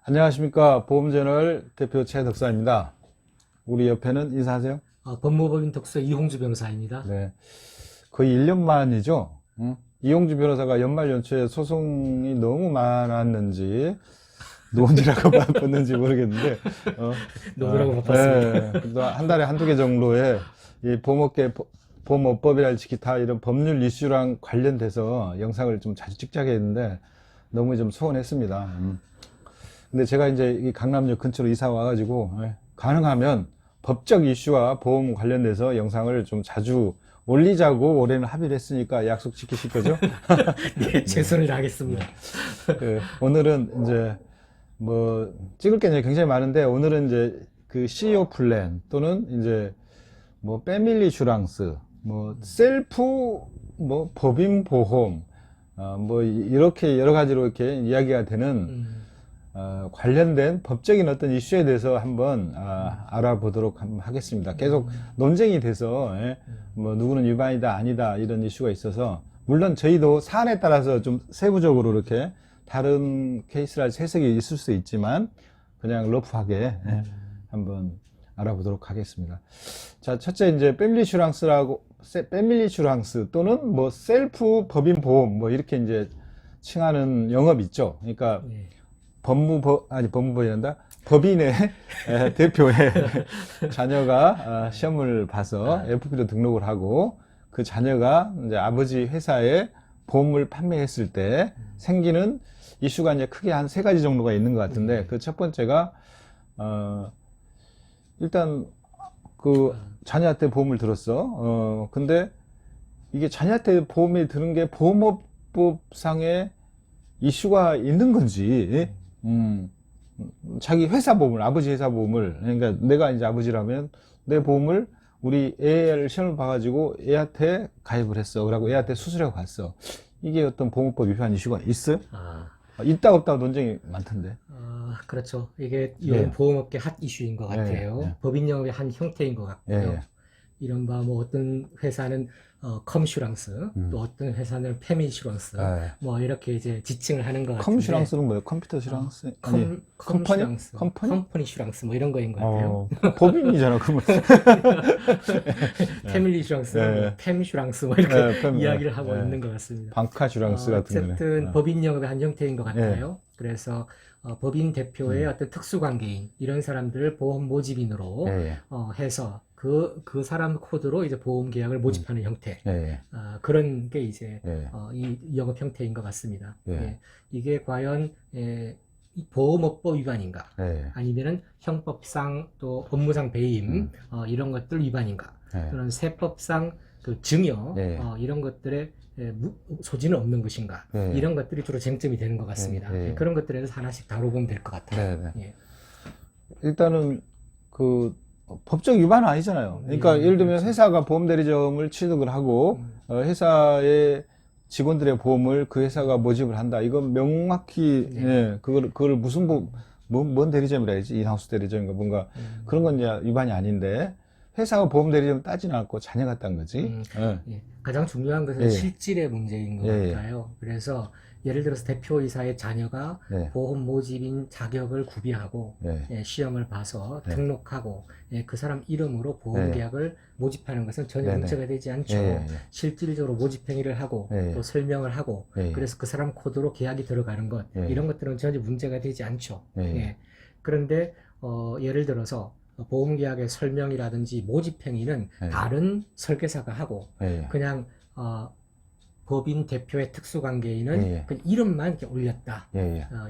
안녕하십니까. 보험저널 대표 최덕사입니다. 우리 옆에는 인사하세요. 법무법인 덕수의 이홍주 변호사입니다. 네. 거의 1년 만이죠. 응? 이홍주 변호사가 연말 연초에 소송이 너무 많았는지 노원이라고 바빴는지 모르겠는데 노느라고 바빴습니다. 네. 그래도 한 달에 한두 개 정도의 이 보험업법이랄지 기타 이런 법률 이슈랑 관련돼서 영상을 좀 자주 찍자게 했는데 너무 좀 소원했습니다. 근데 제가 이제 이 강남역 근처로 이사 와가지고 가능하면 법적 이슈와 보험 관련돼서 영상을 좀 자주 올리자고 올해는 합의를 했으니까 약속 지키실 거죠? 네, 최선을 다하겠습니다. 오늘은 이제 뭐 찍을 게 이제 굉장히 많은데 오늘은 이제 그 CEO 플랜 또는 이제 뭐 패밀리 슈랑스, 뭐 셀프 뭐 법인 보험, 뭐 이렇게 여러 가지로 이렇게 이야기가 되는 관련된 법적인 어떤 이슈에 대해서 한번 알아보도록 하겠습니다. 계속 논쟁이 돼서 뭐 누구는 위반이다 아니다 이런 이슈가 있어서 물론 저희도 사안에 따라서 좀 세부적으로 이렇게 다른 케이스랄지 해석이 있을 수 있지만 그냥 러프하게 한번 알아보도록 하겠습니다. 자, 첫째 이제 패밀리 슈랑스 또는 뭐 셀프 법인 보험 뭐 이렇게 이제 칭하는 영업 있죠. 그러니까 법무법이란다. 법인의 대표의 자녀가 시험을 봐서 FP로 등록을 하고 그 자녀가 이제 아버지 회사에 보험을 판매했을 때 생기는 이슈가 이제 크게 한 세 가지 정도가 있는 것 같은데 그 첫 번째가 일단 그 자녀한테 보험을 들었어. 근데 이게 자녀한테 보험이 드는 게 보험업법상의 이슈가 있는 건지 자기 회사 보험을, 아버지 회사 보험을, 그러니까 내가 이제 아버지라면 내 보험을 우리 애를 시험을 봐가지고 애한테 가입을 했어. 그러고 애한테 수술하고 갔어. 이게 어떤 보험법 위반 이슈가 있어요? 있다 없다 논쟁이 많던데. 그렇죠. 이게 요즘 보험업계 핫 이슈인 것 같아요. 예. 법인 영업의 한 형태인 것 같고요. 예. 이른바 뭐 어떤 회사는 컴슈랑스, 또 어떤 회사는 패밀슈랑스, 뭐 이렇게 이제 지칭을 하는 것 같은데. 컴슈랑스는 뭐예요? 컴퓨터 슈랑스? 컴슈랑스, 컴퍼니? 컴퍼니 슈랑스 뭐 이런 거인 것 같아요. 법인이잖아, 그러면. 패밀리 슈랑스, 예. 팸 슈랑스 뭐 이렇게 팸, 이야기를 하고 예. 있는 것 같습니다. 방카 슈랑스 같은 거네. 어쨌든 법인 영업의 한 형태인 것 같아요. 그래서 법인 대표의 어떤 특수관계인 이런 사람들을 보험 모집인으로 해서 그 사람 코드로 이제 보험 계약을 모집하는 형태. 그런 게 이제 이 영업 형태인 것 같습니다. 이게 과연 이 보험업법 위반인가? 아니면은 형법상 또 업무상 배임 이런 것들 위반인가? 또는 세법상 그 증여 이런 것들의 소지는 없는 것인가? 이런 것들이 주로 쟁점이 되는 것 같습니다. 그런 것들에 대해서 하나씩 다뤄보면 될 것 같아요. 일단은 그 법적 위반은 아니잖아요. 그러니까 예를 들면 회사가 보험대리점을 취득을 하고 회사의 직원들의 보험을 그 회사가 모집을 한다. 이건 명확히 그걸 무슨 뭔 대리점이라 해야지? 인하우스 대리점인가 뭔가 그런 건 이제 위반이 아닌데 회사가 보험 대리점 따지는 않고 자녀가 딴 거지. 가장 중요한 것은 실질의 문제인 것 같아요. 그래서 예를 들어서 대표이사의 자녀가 보험 모집인 자격을 구비하고 시험을 봐서 등록하고 그 사람 이름으로 보험 계약을 모집하는 것은 전혀 문제가 되지 않죠. 실질적으로 모집 행위를 하고 또 설명을 하고 그래서 그 사람 코드로 계약이 들어가는 것 이런 것들은 전혀 문제가 되지 않죠. 그런데 예를 들어서 보험계약의 설명이라든지 모집행위는 다른 설계사가 하고 그냥 법인 대표의 특수관계인은 그 이름만 이렇게 올렸다,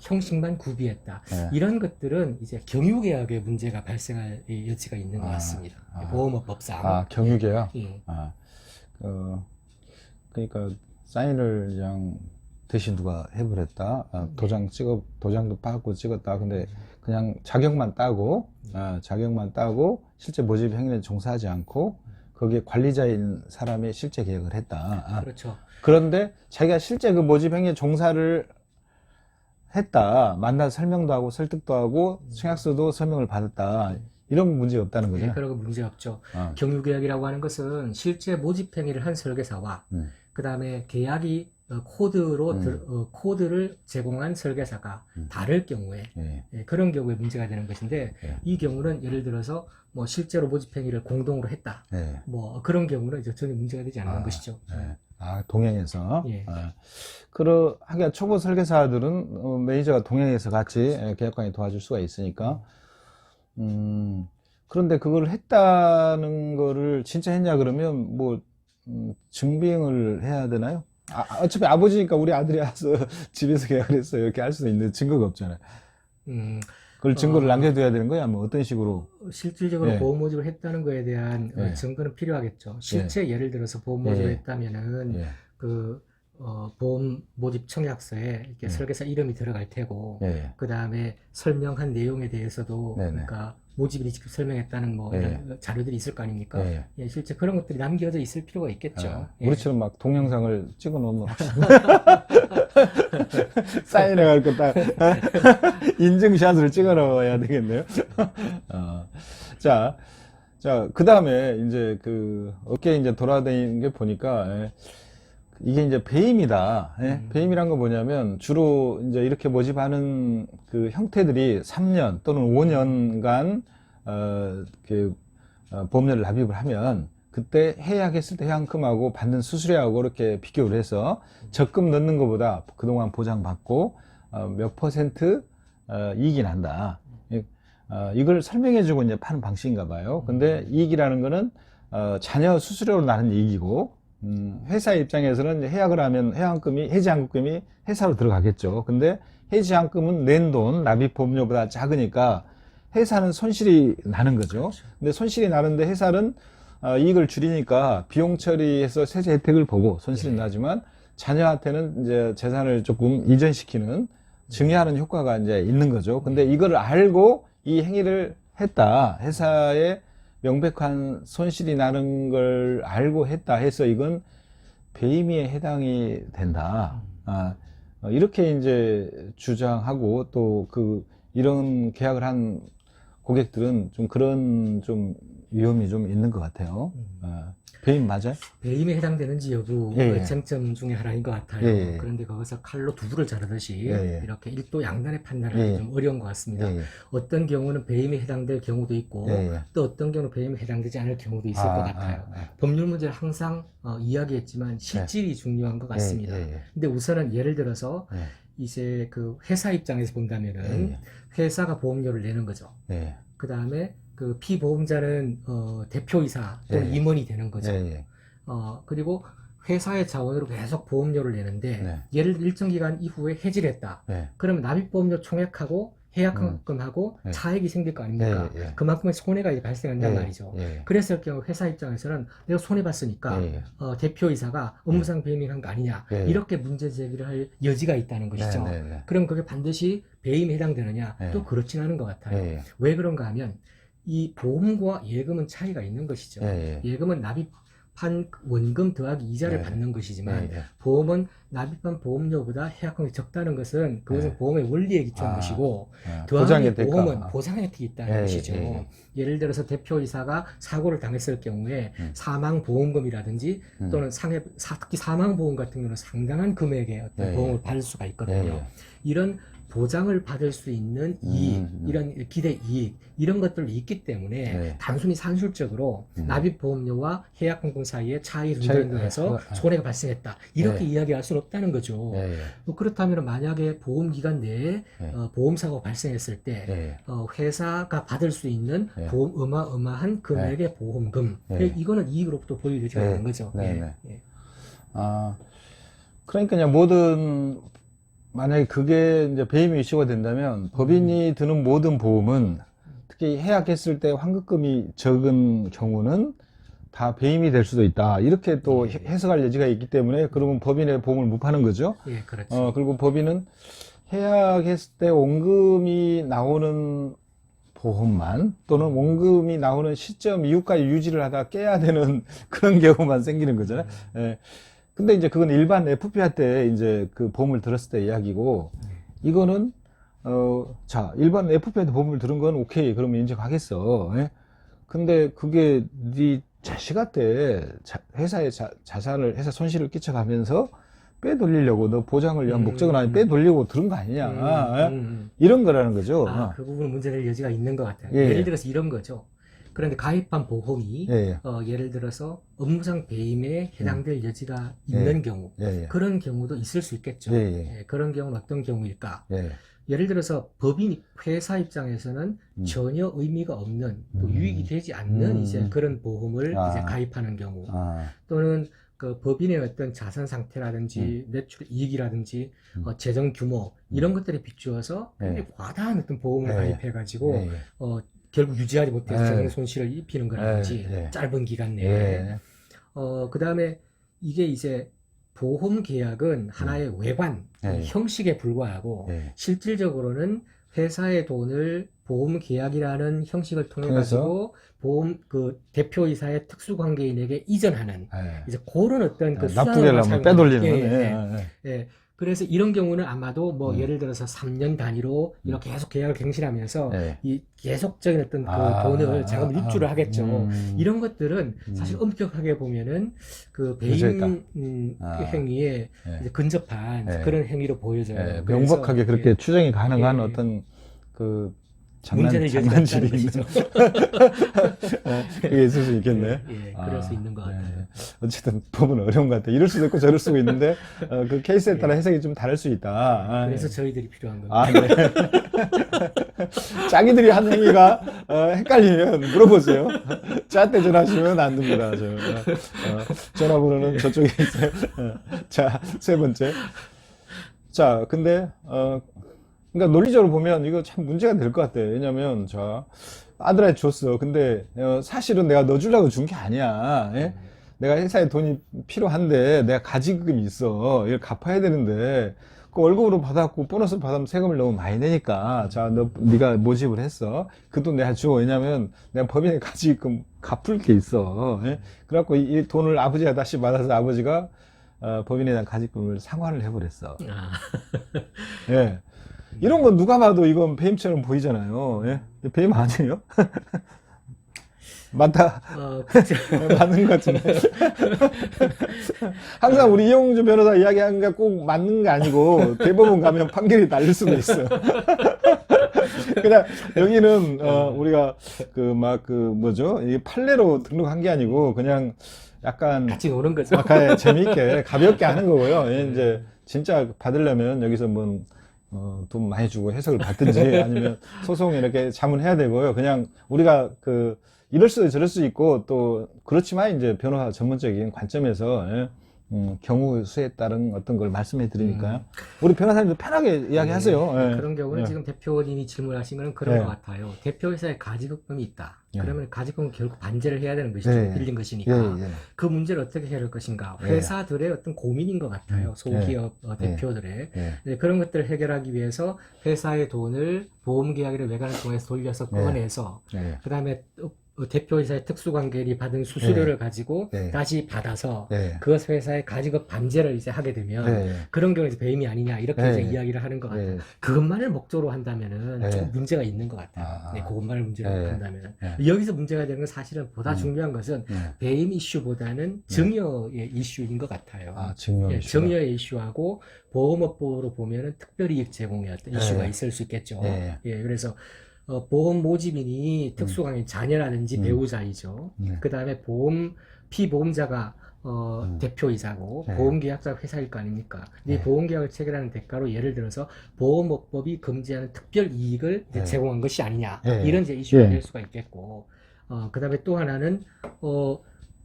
형식만 구비했다 이런 것들은 이제 경유계약의 문제가 발생할 여지가 있는 것 같습니다. 보험업법상. 경유계약. 그러니까 사인을 그냥 대신 누가 해버렸다. 도장도 받고 찍었다. 근데 그냥 자격만 따고 실제 모집 행위는 종사하지 않고 거기에 관리자인 사람이 실제 계약을 했다. 그렇죠. 그런데 자기가 실제 그 모집 행위에 종사를 했다. 만나서 설명도 하고 설득도 하고 청약서도 설명을 받았다. 이런 문제 없다는 거죠. 그런 거 문제 없죠. 경유계약이라고 하는 것은 실제 모집 행위를 한 설계사와 그 다음에 계약이 코드를 제공한 설계사가 다를 경우에 그런 경우에 문제가 되는 것인데 이 경우는 예를 들어서 뭐 실제로 모집 행위를 공동으로 했다. 뭐 그런 경우는 이제 전혀 문제가 되지 않는 것이죠. 동행해서. 하긴 초보 설계사들은 매니저가 동행해서 같이 계약관에 도와줄 수가 있으니까. 그런데 그걸 했다는 거를 진짜 했냐 그러면 뭐 증빙을 해야 되나요? 어차피 아버지니까 우리 아들이 와서 집에서 계약을 했어요. 이렇게 할 수도 있는데 증거가 없잖아요. 그걸 증거를 남겨둬야 되는 거야? 뭐 어떤 식으로? 실질적으로 보험 모집을 했다는 거에 대한 증거는 필요하겠죠. 실제 예를 들어서 보험 모집을 했다면은 보험 모집 청약서에 이렇게 설계사 이름이 들어갈 테고 그 다음에 설명한 내용에 대해서도 그러니까 모집인이 직접 설명했다는 뭐 이런 자료들이 있을 거 아닙니까? 실제 그런 것들이 남겨져 있을 필요가 있겠죠. 우리처럼 막 동영상을 찍어 놓으면 사인해갈 거 딱 인증샷을 찍어 놓아야 되겠네요. 자, 그 다음에 이제 어깨에 이제 돌아다니는 게 보니까 이게 이제 배임이다. 배임이란 건 뭐냐면 주로 이제 이렇게 모집하는 그 형태들이 3년 또는 5년간 보험료를 납입을 하면 그때 해약했을 때 해약금하고 받는 수수료하고 이렇게 비교를 해서 적금 넣는 것보다 그동안 보장받고 몇 퍼센트 이익이 난다. 이걸 설명해주고 이제 파는 방식인가 봐요. 근데 이익이라는 거는 자녀 수수료로 나는 이익이고 회사 입장에서는 해약을 하면 해지환급금이 회사로 들어가겠죠. 근데 해지환급금은 낸 돈, 납입보험료보다 작으니까 회사는 손실이 나는 거죠. 근데 손실이 나는데 회사는 이익을 줄이니까 비용 처리해서 세제 혜택을 보고 손실이 나지만 자녀한테는 이제 재산을 조금 이전시키는 증여하는 효과가 이제 있는 거죠. 근데 이걸 알고 이 행위를 했다. 회사에 명백한 손실이 나는 걸 알고 했다 해서 이건 배임에 해당이 된다. 이렇게 이제 주장하고 또 이런 계약을 한 고객들은 좀 그런 좀 위험이 좀 있는 것 같아요. 배임 맞아요? 배임에 해당되는지 여부의 쟁점 중에 하나인 것 같아요. 그런데 거기서 칼로 두부를 자르듯이 이렇게 일도 양단의 판단을 하기 좀 어려운 것 같습니다. 어떤 경우는 배임에 해당될 경우도 있고 또 어떤 경우는 배임에 해당되지 않을 경우도 있을 것 같아요. 법률 문제를 항상 이야기했지만 실질이 중요한 것 같습니다. 근데 우선은 예를 들어서 이제 그 회사 입장에서 본다면은 회사가 보험료를 내는 거죠. 그 다음에 그 피보험자는 대표이사 또는 임원이 되는 거죠. 그리고 회사의 자원으로 계속 보험료를 내는데 예를 들어 일정 기간 이후에 해지를 했다. 그러면 납입보험료 총액하고 해약금하고 차액이 생길 거 아닙니까? 그만큼의 손해가 이제 발생한단 말이죠. 그랬을 경우 회사 입장에서는 내가 손해봤으니까 대표이사가 업무상 배임한 거 아니냐 이렇게 문제 제기를 할 여지가 있다는 것이죠. 그럼 그게 반드시 배임에 해당되느냐? 또 그렇진 않은 것 같아요. 왜 그런가 하면 이 보험과 예금은 차이가 있는 것이죠. 예금은 납입한 원금 더하기 이자를 받는 것이지만 보험은 납입한 보험료보다 해약금이 적다는 것은 그것은 보험의 원리에 기초한 것이고 더하기 보험은 보상 혜택이 있다는 것이죠. 예를 들어서 대표이사가 사고를 당했을 경우에 사망보험금이라든지 또는 특히 사망보험 같은 경우는 상당한 금액의 어떤 보험을 받을 수가 있거든요. 이런 보장을 받을 수 있는 이익, 이런 기대 이익, 이런 것들이 있기 때문에 단순히 산술적으로 납입보험료와 해약금금 사이에 차이를 존재해서 손해가 발생했다. 이렇게 이야기할 수는 없다는 거죠. 그렇다면 만약에 보험기간 내에 보험사고가 발생했을 때 회사가 받을 수 있는 어마어마한 금액의 보험금, 이거는 이익으로부터 보유되지 않는 거죠. 그러니까 만약에 그게 이제 배임이 이슈가 된다면 법인이 드는 모든 보험은 특히 해약했을 때 환급금이 적은 경우는 다 배임이 될 수도 있다. 이렇게 또 해석할 여지가 있기 때문에 그러면 법인의 보험을 못 파는 거죠. 그렇죠. 그리고 법인은 해약했을 때 원금이 나오는 보험만 또는 원금이 나오는 시점 이후까지 유지를 하다 깨야 되는 그런 경우만 생기는 거잖아요. 근데 이제 그건 일반 FP화 때 이제 그 보험을 들었을 때 이야기고, 이거는, 일반 FP화 때 보험을 들은 건 오케이. 그러면 인정하겠어. 근데 그게 네 자식한테 회사의 자산을, 회사 손실을 끼쳐가면서 빼돌리려고 너 보장을 위한 목적은 아니 빼돌리고 들은 거 아니냐. 이런 거라는 거죠. 그 부분은 문제될 여지가 있는 것 같아요. 예. 예를 들어서 이런 거죠. 그런데 가입한 보험이 예를 들어서 업무상 배임에 해당될 여지가 있는 경우 그런 경우도 있을 수 있겠죠. 그런 경우는 어떤 경우일까? 예를 들어서 법인 회사 입장에서는 전혀 의미가 없는 또 유익이 되지 않는 이제 그런 보험을 이제 가입하는 경우 또는 그 법인의 어떤 자산 상태라든지 매출 이익이라든지 재정 규모 이런 것들에 비추어서 굉장히 과다한 어떤 보험을 가입해가지고 결국 유지하지 못해서 재정 손실을 입히는 거라든지 짧은 기간 내에 그 다음에 이게 이제 보험 계약은 하나의 외관 형식에 불과하고 실질적으로는 회사의 돈을 보험 계약이라는 형식을 통해 가지고 보험 그 대표이사의 특수관계인에게 이전하는 이제 그런 어떤 그 납부를 하면 빼돌리는 그래서 이런 경우는 아마도 뭐 예를 들어서 3년 단위로 이렇게 계속 계약을 갱신하면서 이 계속적인 어떤 그 돈을 자금 입주를 하겠죠. 이런 것들은 사실 엄격하게 보면은 그 배임 행위에 이제 근접한 그런 행위로 보여져요. 명백하게 그렇게 추정이 가능한 어떤 그 장난질이 있는 그게 있을 수 있겠네. 그럴 수 있는 것 같아요. 어쨌든 법은 어려운 것 같아요. 이럴 수도 있고 저럴 수도 있는데 그 케이스에 따라 해석이 좀 다를 수 있다. 그래서 저희들이 필요한 겁니다. 네. 자기들이 한 행위가 헷갈리면 물어보세요. 저한테 전화하시면 안 됩니다. 전화번호는 저쪽에 있어요. 자, 세 번째. 자, 근데 그러니까 논리적으로 보면 이거 참 문제가 될 것 같아요. 왜냐면 자 아들한테 줬어. 근데 사실은 내가 너 주려고 준 게 아니야. 내가 회사에 돈이 필요한데 내가 가지금이 있어. 이걸 갚아야 되는데 그 월급으로 받았고 보너스 받으면 세금을 너무 많이 내니까 자 네가 모집을 했어. 그 돈 내가 줘. 왜냐면 내가 법인에 가지금 갚을 게 있어. 그래갖고 이 돈을 아버지가 다시 받아서 아버지가 법인에 대한 가지금을 상환을 해버렸어. 예. 이런 건 누가 봐도 이건 배임처럼 보이잖아요. 배임 아니에요? 맞다. 맞는 것 같은데. 항상 우리 이용주 변호사 이야기하는 게 꼭 맞는 게 아니고 대법원 가면 판결이 날릴 수도 있어요. 그냥 여기는 우리가 뭐죠? 이게 판례로 등록한 게 아니고 그냥 약간 같이 노는 거죠. 재미있게 가볍게 하는 거고요. 이제 진짜 받으려면 여기서 뭐 돈 많이 주고 해석을 받든지 아니면 소송에 이렇게 자문해야 되고요. 그냥 우리가 이럴 수도 저럴 수 있고 또 그렇지만 이제 변호사 전문적인 관점에서 경우 수에 따른 어떤 걸 말씀해 드리니까요. 우리 변호사님도 편하게 이야기하세요. 그런 경우는 지금 대표님이 질문하신 거는 그런 것 같아요. 대표회사에 가지급금이 있다. 그러면 가지급은 결국 반제를 해야 되는 것이죠. 빌린 것이니까. 그 문제를 어떻게 해야 할 것인가. 회사들의 어떤 고민인 것 같아요. 소기업 대표들의. 그런 것들을 해결하기 위해서 회사의 돈을 보험계약이나 외관을 통해서 돌려서 꺼내서 그 다음에 대표이사의 특수관계인이 받은 수수료를 가지고 다시 받아서 그 회사의 가지급 반제를 이제 하게 되면 그런 경우에 배임이 아니냐 이렇게 이제 이야기를 하는 것 같아요. 그것만을 목적으로 한다면은 좀 문제가 있는 것 같아요. 그것만을 문제로 한다면은 여기서 문제가 되는 건 사실은 보다 중요한 것은 배임 이슈보다는 증여의 이슈인 것 같아요. 증여 이슈. 증여의 이슈하고 보험업보로 보면은 특별이익 제공의 어떤 이슈가 있을 수 있겠죠. 그래서 보험 모집인이 특수관계 자녀라든지 배우자이죠. 그 다음에 피보험자가 대표이사고 보험계약자 회사일 거 아닙니까? 이 보험계약을 체결하는 대가로 예를 들어서 보험업법이 금지하는 특별이익을 제공한 것이 아니냐 이런 이제 이슈가 될 수가 있겠고 그 다음에 또 하나는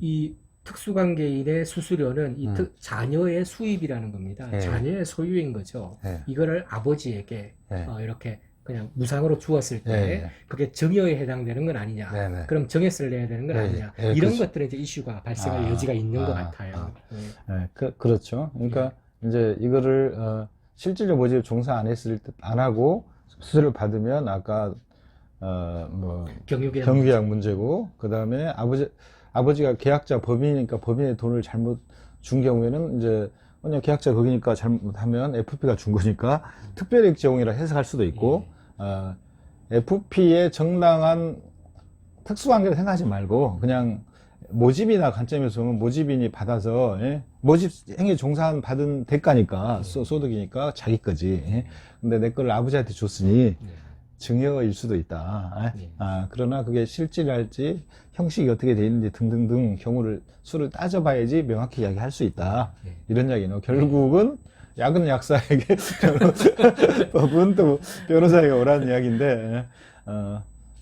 이 특수관계인의 수수료는 자녀의 수입이라는 겁니다. 자녀의 소유인 거죠. 이거를 아버지에게 이렇게 그냥 무상으로 주었을 때 그게 증여에 해당되는 건 아니냐. 그럼 증여세를 내야 되는 건 아니냐. 이런 그렇죠. 것들에 이제 이슈가 발생할 여지가 있는 것 같아요. 그렇죠. 그러니까 이제 이거를 실질적 모집 종사 안 하고 수수료를 받으면 아까 경유계약 문제고 그다음에 아버지가 계약자 법인이니까 법인의 돈을 잘못 준 경우에는 이제 계약자 거기니까 잘못하면 FP가 준 거니까 특별이익 제공이라 해석할 수도 있고 FP의 정당한 특수관계를 생각하지 말고 그냥 모집이나 관점에서 보면 모집인이 받아서, 예? 모집 행위 종사한 받은 대가니까, 소득이니까 자기 거지. 예? 근데 내 거를 아버지한테 줬으니 증여일 수도 있다. 예? 그러나 그게 실질할지, 형식이 어떻게 돼 있는지 등등등 수를 따져봐야지 명확히 이야기할 수 있다. 이런 이야기는 결국은 약은 약사에게 법은 또 변호사에게 오라는 이야기인데,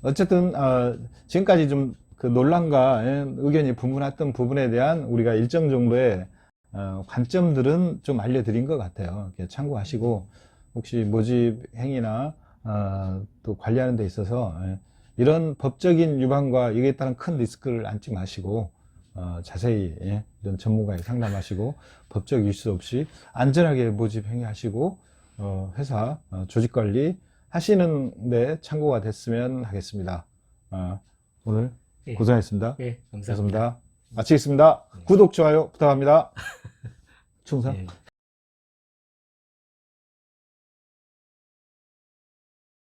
어쨌든 지금까지 좀 그 논란과 의견이 분분했던 부분에 대한 우리가 일정 정도의 관점들은 좀 알려드린 것 같아요. 이렇게 참고하시고 혹시 모집 행위나 또 관리하는 데 있어서 이런 법적인 위반과 이에 따른 큰 리스크를 안지 마시고 자세히 이런 전문가에게 상담하시고 법적 이슈 없이 안전하게 모집 행위하시고 회사 조직관리 하시는 데 참고가 됐으면 하겠습니다. 오늘 고생하셨습니다. 감사합니다. 마치겠습니다. 구독, 좋아요 부탁합니다. 충성.